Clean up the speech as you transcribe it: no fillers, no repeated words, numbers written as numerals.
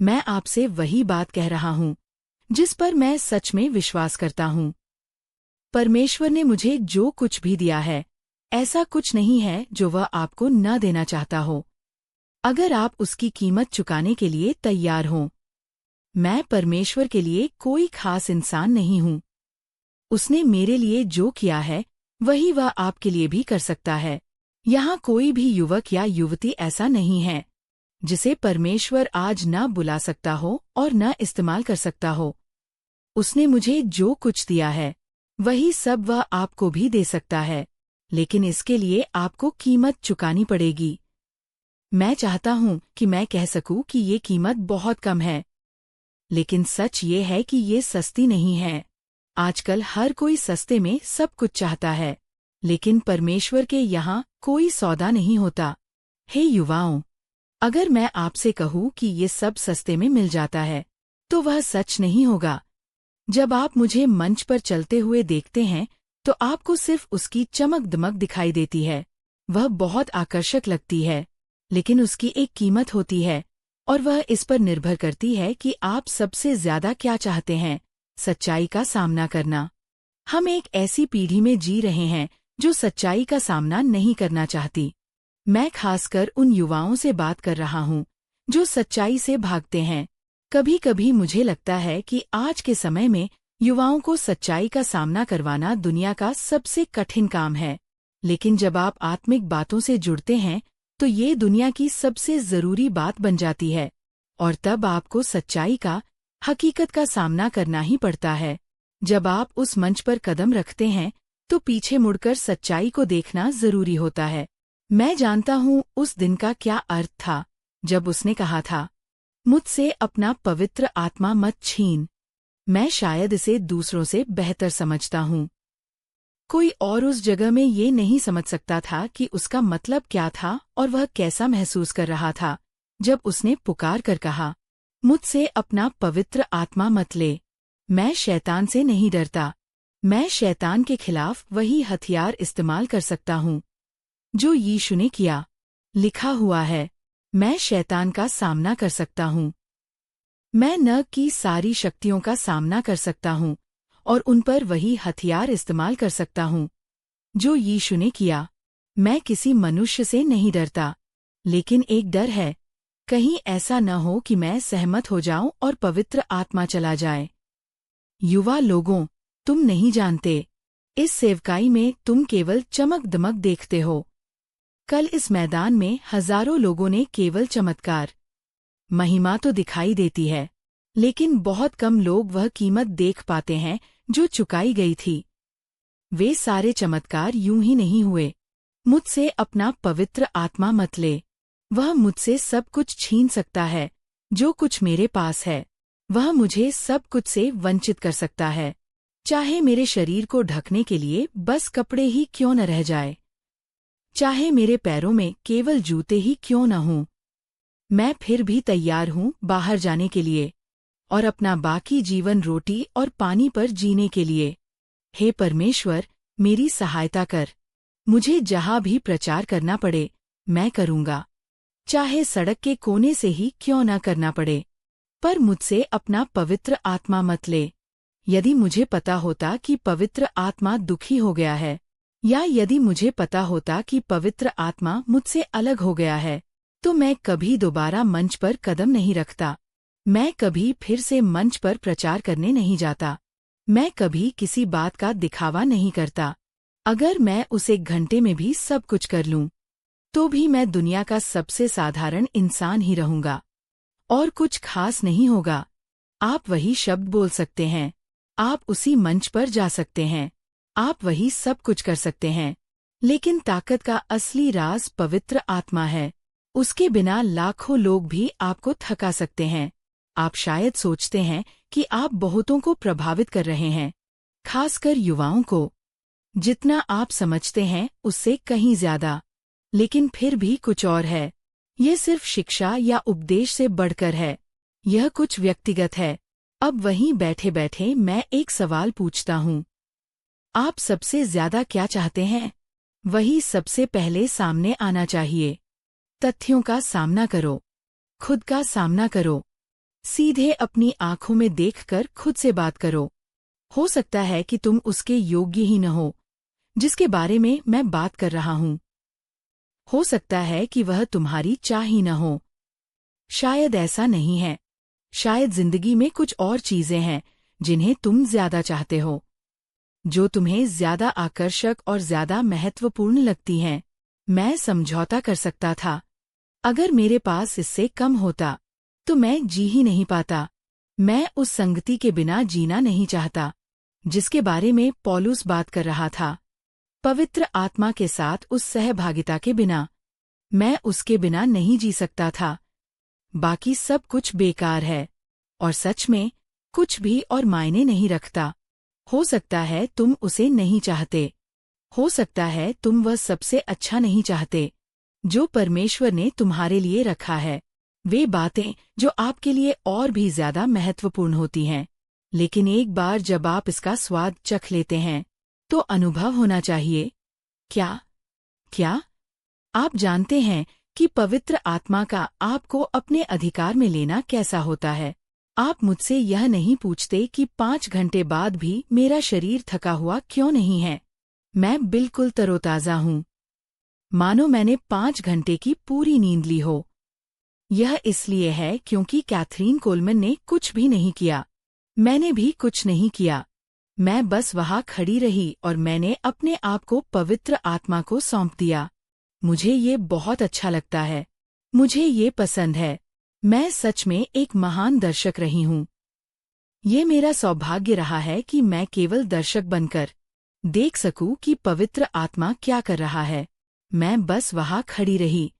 मैं आपसे वही बात कह रहा हूँ जिस पर मैं सच में विश्वास करता हूँ। परमेश्वर ने मुझे जो कुछ भी दिया है, ऐसा कुछ नहीं है जो वह आपको न देना चाहता हो, अगर आप उसकी कीमत चुकाने के लिए तैयार हों। मैं परमेश्वर के लिए कोई खास इंसान नहीं हूँ। उसने मेरे लिए जो किया है वही वह आपके लिए भी कर सकता है। यहाँ कोई भी युवक या युवती ऐसा नहीं है जिसे परमेश्वर आज न बुला सकता हो और न इस्तेमाल कर सकता हो। उसने मुझे जो कुछ दिया है वही सब वह आपको भी दे सकता है, लेकिन इसके लिए आपको कीमत चुकानी पड़ेगी। मैं चाहता हूँ कि मैं कह सकूँ कि ये कीमत बहुत कम है, लेकिन सच ये है कि ये सस्ती नहीं है। आजकल हर कोई सस्ते में सब कुछ चाहता है, लेकिन परमेश्वर के यहाँ कोई सौदा नहीं होता। हे युवाओं, अगर मैं आपसे कहूँ कि ये सब सस्ते में मिल जाता है, तो वह सच नहीं होगा। जब आप मुझे मंच पर चलते हुए देखते हैं तो आपको सिर्फ उसकी चमक दमक दिखाई देती है। वह बहुत आकर्षक लगती है, लेकिन उसकी एक कीमत होती है और वह इस पर निर्भर करती है कि आप सबसे ज्यादा क्या चाहते हैं, सच्चाई का सामना करना। हम एक ऐसी पीढ़ी में जी रहे हैं जो सच्चाई का सामना नहीं करना चाहती। मैं खासकर उन युवाओं से बात कर रहा हूँ जो सच्चाई से भागते हैं। कभी कभी मुझे लगता है कि आज के समय में युवाओं को सच्चाई का सामना करवाना दुनिया का सबसे कठिन काम है, लेकिन जब आप आत्मिक बातों से जुड़ते हैं तो ये दुनिया की सबसे जरूरी बात बन जाती है, और तब आपको सच्चाई का, हकीकत का सामना करना ही पड़ता है। जब आप उस मंच पर कदम रखते हैं तो पीछे मुड़कर सच्चाई को देखना जरूरी होता है। मैं जानता हूँ उस दिन का क्या अर्थ था जब उसने कहा था, मुझसे अपना पवित्र आत्मा मत छीन। मैं शायद इसे दूसरों से बेहतर समझता हूँ। कोई और उस जगह में ये नहीं समझ सकता था कि उसका मतलब क्या था और वह कैसा महसूस कर रहा था जब उसने पुकार कर कहा, मुझसे अपना पवित्र आत्मा मत ले। मैं शैतान से नहीं डरता। मैं शैतान के खिलाफ वही हथियार इस्तेमाल कर सकता हूँ जो यीशु ने किया। लिखा हुआ है, मैं शैतान का सामना कर सकता हूँ। मैं न की सारी शक्तियों का सामना कर सकता हूँ और उन पर वही हथियार इस्तेमाल कर सकता हूँ जो यीशु ने किया। मैं किसी मनुष्य से नहीं डरता, लेकिन एक डर है, कहीं ऐसा न हो कि मैं सहमत हो जाऊं और पवित्र आत्मा चला जाए। युवा लोगों, तुम नहीं जानते, इस सेवकाई में तुम केवल चमक दमक देखते हो। कल इस मैदान में हजारों लोगों ने केवल चमत्कार, महिमा तो दिखाई देती है, लेकिन बहुत कम लोग वह कीमत देख पाते हैं जो चुकाई गई थी। वे सारे चमत्कार यूं ही नहीं हुए। मुझसे अपना पवित्र आत्मा मत ले। वह मुझसे सब कुछ छीन सकता है जो कुछ मेरे पास है। वह मुझे सब कुछ से वंचित कर सकता है, चाहे मेरे शरीर को ढकने के लिए बस कपड़े ही क्यों न रह जाए, चाहे मेरे पैरों में केवल जूते ही क्यों न हों। मैं फिर भी तैयार हूँ बाहर जाने के लिए और अपना बाकी जीवन रोटी और पानी पर जीने के लिए। हे परमेश्वर, मेरी सहायता कर। मुझे जहाँ भी प्रचार करना पड़े मैं करूँगा, चाहे सड़क के कोने से ही क्यों न करना पड़े, पर मुझसे अपना पवित्र आत्मा मत ले। यदि मुझे पता होता कि पवित्र आत्मा दुखी हो गया है, या यदि मुझे पता होता कि पवित्र आत्मा मुझसे अलग हो गया है, तो मैं कभी दोबारा मंच पर कदम नहीं रखता। मैं कभी फिर से मंच पर प्रचार करने नहीं जाता। मैं कभी किसी बात का दिखावा नहीं करता। अगर मैं उस 1 घंटे में भी सब कुछ कर लूं, तो भी मैं दुनिया का सबसे साधारण इंसान ही रहूंगा और कुछ खास नहीं होगा। आप वही शब्द बोल सकते हैं, आप उसी मंच पर जा सकते हैं, आप वही सब कुछ कर सकते हैं, लेकिन ताकत का असली राज पवित्र आत्मा है। उसके बिना लाखों लोग भी आपको थका सकते हैं। आप शायद सोचते हैं कि आप बहुतों को प्रभावित कर रहे हैं, खासकर युवाओं को। जितना आप समझते हैं उससे कहीं ज्यादा, लेकिन फिर भी कुछ और है। ये सिर्फ शिक्षा या उपदेश से बढ़कर है। यह कुछ व्यक्तिगत है। अब वहीं बैठे बैठे मैं एक सवाल पूछता हूँ, आप सबसे ज्यादा क्या चाहते हैं? वही सबसे पहले सामने आना चाहिए। तथ्यों का सामना करो, खुद का सामना करो। सीधे अपनी आंखों में देखकर खुद से बात करो। हो सकता है कि तुम उसके योग्य ही न हो जिसके बारे में मैं बात कर रहा हूं। हो सकता है कि वह तुम्हारी चाह ही न हो। शायद ऐसा नहीं है। शायद जिंदगी में कुछ और चीजें हैं जिन्हें तुम ज्यादा चाहते हो, जो तुम्हें ज्यादा आकर्षक और ज्यादा महत्वपूर्ण लगती हैं। मैं समझौता कर सकता था। अगर मेरे पास इससे कम होता तो मैं जी ही नहीं पाता। मैं उस संगति के बिना जीना नहीं चाहता जिसके बारे में पौलुस बात कर रहा था। पवित्र आत्मा के साथ उस सहभागिता के बिना मैं उसके बिना नहीं जी सकता था। बाकी सब कुछ बेकार है और सच में कुछ भी और मायने नहीं रखता। हो सकता है तुम उसे नहीं चाहते। हो सकता है तुम वह सबसे अच्छा नहीं चाहते जो परमेश्वर ने तुम्हारे लिए रखा है। वे बातें जो आपके लिए और भी ज्यादा महत्वपूर्ण होती हैं। लेकिन एक बार जब आप इसका स्वाद चख लेते हैं तो अनुभव होना चाहिए। क्या आप जानते हैं कि पवित्र आत्मा का आपको अपने अधिकार में लेना कैसा होता है? आप मुझसे यह नहीं पूछते कि 5 घंटे बाद भी मेरा शरीर थका हुआ क्यों नहीं है। मैं बिल्कुल तरोताजा हूँ, मानो मैंने 5 घंटे की पूरी नींद ली हो। यह इसलिए है क्योंकि कैथरीन कोलमन ने कुछ भी नहीं किया। मैंने भी कुछ नहीं किया। मैं बस वहां खड़ी रही और मैंने अपने आप को पवित्र आत्मा को सौंप दिया। मुझे ये बहुत अच्छा लगता है। मुझे ये पसंद है। मैं सच में एक महान दर्शक रही हूँ। ये मेरा सौभाग्य रहा है कि मैं केवल दर्शक बनकर देख सकूं कि पवित्र आत्मा क्या कर रहा है। मैं बस वहां खड़ी रही।